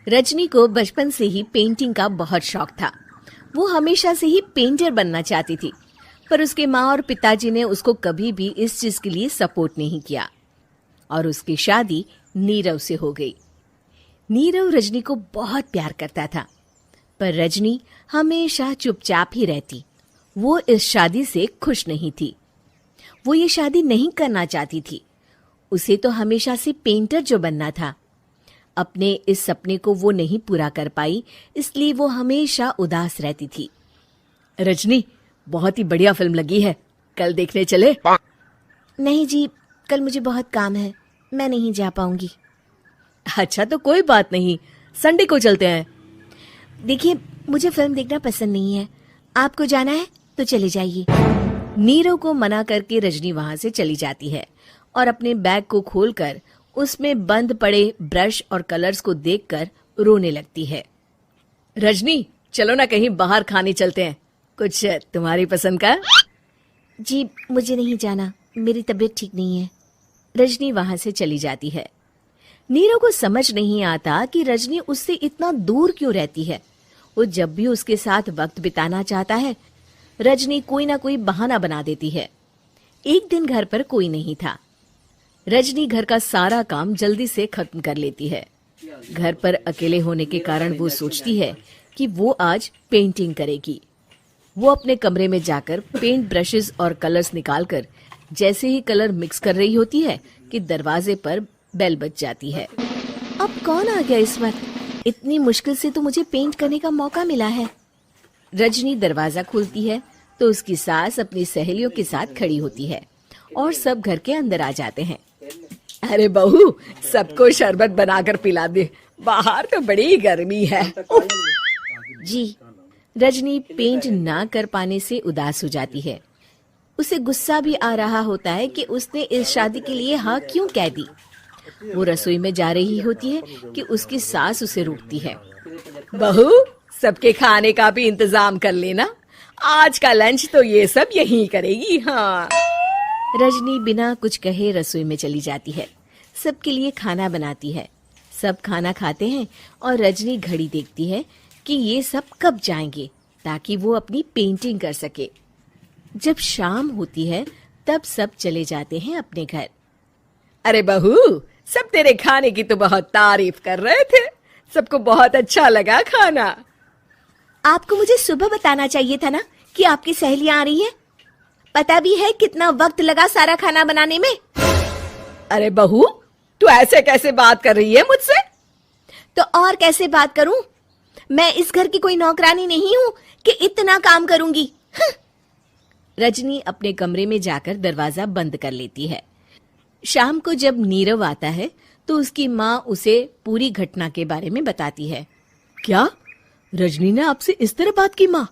रजनी को बचपन से ही पेंटिंग का बहुत शौक था। वो हमेशा से ही पेंटर बनना चाहती थी, पर उसके माँ और पिताजी ने उसको कभी भी इस चीज के लिए सपोर्ट नहीं किया और उसकी शादी नीरव से हो गई। नीरव रजनी को बहुत प्यार करता था, पर रजनी हमेशा चुपचाप ही रहती। वो इस शादी से खुश नहीं थी। वो ये शादी नहीं करना चाहती थी। उसे तो हमेशा से पेंटर जो बनना था। अपने इस सपने को वो नहीं पूरा कर पाई, इसलिए वो हमेशा उदास रहती थी। रजनी, बहुत ही बढ़िया फिल्म लगी है, कल देखने चले? नहीं जी, कल मुझे बहुत काम है, मैं नहीं जा पाऊंगी। अच्छा तो कोई बात नहीं, संडे को चलते हैं। देखिए, मुझे फिल्म देखना पसंद नहीं है, आपको जाना है तो चले जाइए। नीरव को मना करके रजनी वहां से चली जाती है और अपने बैग को खोलकर उसमें बंद पड़े ब्रश और कलर्स को देखकर रोने लगती है। रजनी, चलो ना कहीं बाहर खाने चलते हैं, कुछ तुम्हारी पसंद का। जी, मुझे नहीं जाना, मेरी तबीयत ठीक नहीं है। रजनी वहां से चली जाती है। नीरव को समझ नहीं आता कि रजनी उससे इतना दूर क्यों रहती है। वो जब भी उसके साथ वक्त बिताना चाहता है, रजनी कोई ना कोई बहाना बना देती है। एक दिन घर पर कोई नहीं था। रजनी घर का सारा काम जल्दी से खत्म कर लेती है। घर पर अकेले होने के कारण वो सोचती है कि वो आज पेंटिंग करेगी। वो अपने कमरे में जाकर पेंट ब्रशेस और कलर्स निकालकर जैसे ही कलर मिक्स कर रही होती है कि दरवाजे पर बेल बज जाती है। अब कौन आ गया इस वक्त? इतनी मुश्किल से तो मुझे पेंट करने का मौका मिला है। रजनी दरवाजा खोलती है तो उसकी सास अपनी सहेलियों के साथ खड़ी होती है और सब घर के अंदर आ जाते हैं। अरे बहू, सबको शरबत बनाकर पिला दे, बाहर तो बड़ी गर्मी है। जी। रजनी पेंट ना कर पाने से उदास हो जाती है। उसे गुस्सा भी आ रहा होता है कि उसने इस शादी के लिए हाँ क्यों कह दी। वो रसोई में जा रही होती है कि उसकी सास उसे रोकती है। बहू, सबके खाने का भी इंतजाम कर लेना, आज का लंच तो ये सब यहीं करेगी। हाँ। रजनी बिना कुछ कहे रसोई में चली जाती है। सबके लिए खाना बनाती है। सब खाना खाते हैं और रजनी घड़ी देखती है कि ये सब कब जाएंगे ताकि वो अपनी पेंटिंग कर सके। जब शाम होती है तब सब चले जाते हैं अपने घर। अरे बहू, सब तेरे खाने की तो बहुत तारीफ कर रहे थे, सबको बहुत अच्छा लगा खाना। आपको मुझे सुबह बताना चाहिए था ना कि आपकी सहेलियां आ रही हैं। पता भी है कितना वक्त लगा सारा खाना बनाने में। अरे बहू, तू ऐसे कैसे बात कर रही है मुझसे? तो और कैसे बात करूं? मैं इस घर की कोई नौकरानी नहीं हूं कि इतना काम करूंगी। रजनी अपने कमरे में जाकर दरवाजा बंद कर लेती है। शाम को जब नीरव आता है तो उसकी माँ उसे पूरी घटना के बारे में बताती है। क्या रजनी ने आपसे इस तरह बात की माँ?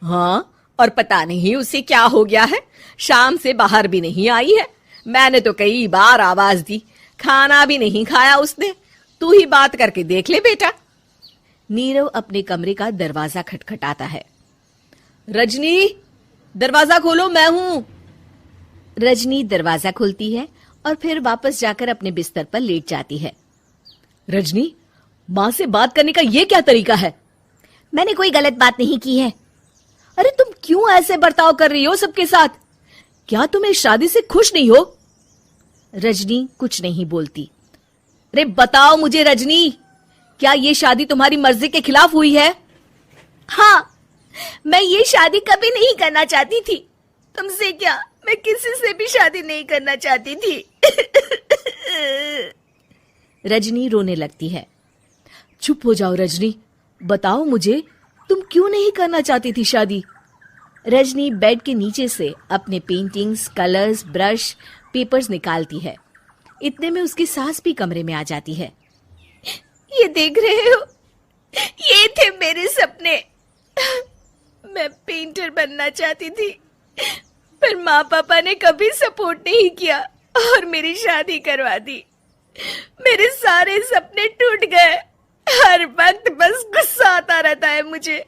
हाँ, और पता नहीं उसे क्या हो गया है, शाम से बाहर भी नहीं आई है। मैंने तो कई बार आवाज दी, खाना भी नहीं खाया उसने। तू ही बात करके देख ले बेटा। नीरव अपने कमरे का दरवाजा खटखटाता है। रजनी, दरवाजा खोलो, मैं हूं। रजनी दरवाजा खोलती है और फिर वापस जाकर अपने बिस्तर पर लेट जाती है। रजनी, माँ से बात करने का ये क्या तरीका है? मैंने कोई गलत बात नहीं की है। अरे तुम क्यों ऐसे बर्ताव कर रही हो सबके साथ? क्या तुम इस शादी से खुश नहीं हो? रजनी कुछ नहीं बोलती। अरे बताओ मुझे रजनी, क्या ये शादी तुम्हारी मर्जी के खिलाफ हुई है? हाँ, मैं ये शादी कभी नहीं करना चाहती थी। तुमसे क्या, मैं किसी से भी शादी नहीं करना चाहती थी। रजनी रोने लगती है। चुप हो जाओ रजनी, बताओ मुझे, तुम क्यों नहीं करना चाहती थी शादी? रजनी बेड के नीचे से अपने पेंटिंग्स, कलर्स, ब्रश, पेपर्स निकालती है। इतने में उसकी सास भी कमरे में आ जाती है। ये देख रहे हो, ये थे मेरे सपने। मैं पेंटर बनना चाहती थी, पर माँ पापा ने कभी सपोर्ट नहीं किया और मेरी शादी करवा दी। मेरे सारे सपने टूट गए। हर वक्त बस गुस्सा आता रहता है मुझे।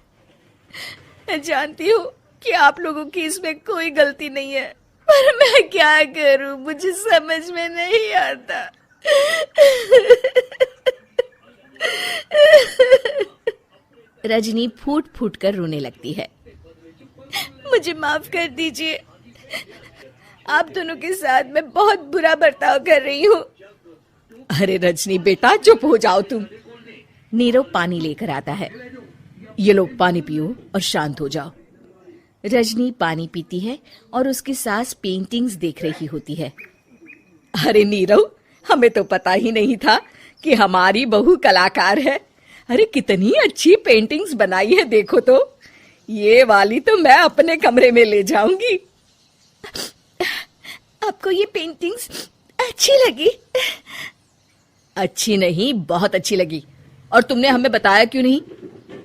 मैं जानती हूँ कि आप लोगों की इसमें कोई गलती नहीं है, पर मैं क्या करूँ, मुझे समझ में नहीं आता। रजनी फूट फूट कर रोने लगती है। मुझे माफ कर दीजिए, आप दोनों के साथ मैं बहुत बुरा बर्ताव कर रही हूँ। अरे रजनी बेटा, चुप हो जाओ तुम। नीरव पानी लेकर आता है। ये लो पानी पियो और शांत हो जाओ। रजनी पानी पीती है और उसकी सास पेंटिंग्स देख रही होती है। अरे नीरव, हमें तो पता ही नहीं था कि हमारी बहू कलाकार है। अरे कितनी अच्छी पेंटिंग्स बनाई है, देखो तो। ये वाली तो मैं अपने कमरे में ले जाऊंगी। आपको ये पेंटिंग्स अच्छी लगी? अच्छी नहीं, बहुत अच्छी लगी। और तुमने हमें बताया क्यों नहीं?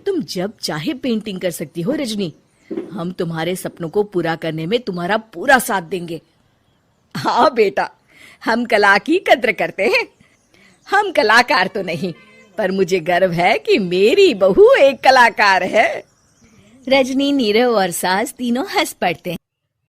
तुम जब चाहे पेंटिंग कर सकती हो रजनी। हम तुम्हारे सपनों को पूरा करने में तुम्हारा पूरा साथ देंगे। हाँ बेटा, हम कला की कद्र करते हैं। हम कलाकार तो नहीं, पर मुझे गर्व है कि मेरी बहू एक कलाकार है। रजनी, नीरव और सास तीनों हंस पड़ते हैं।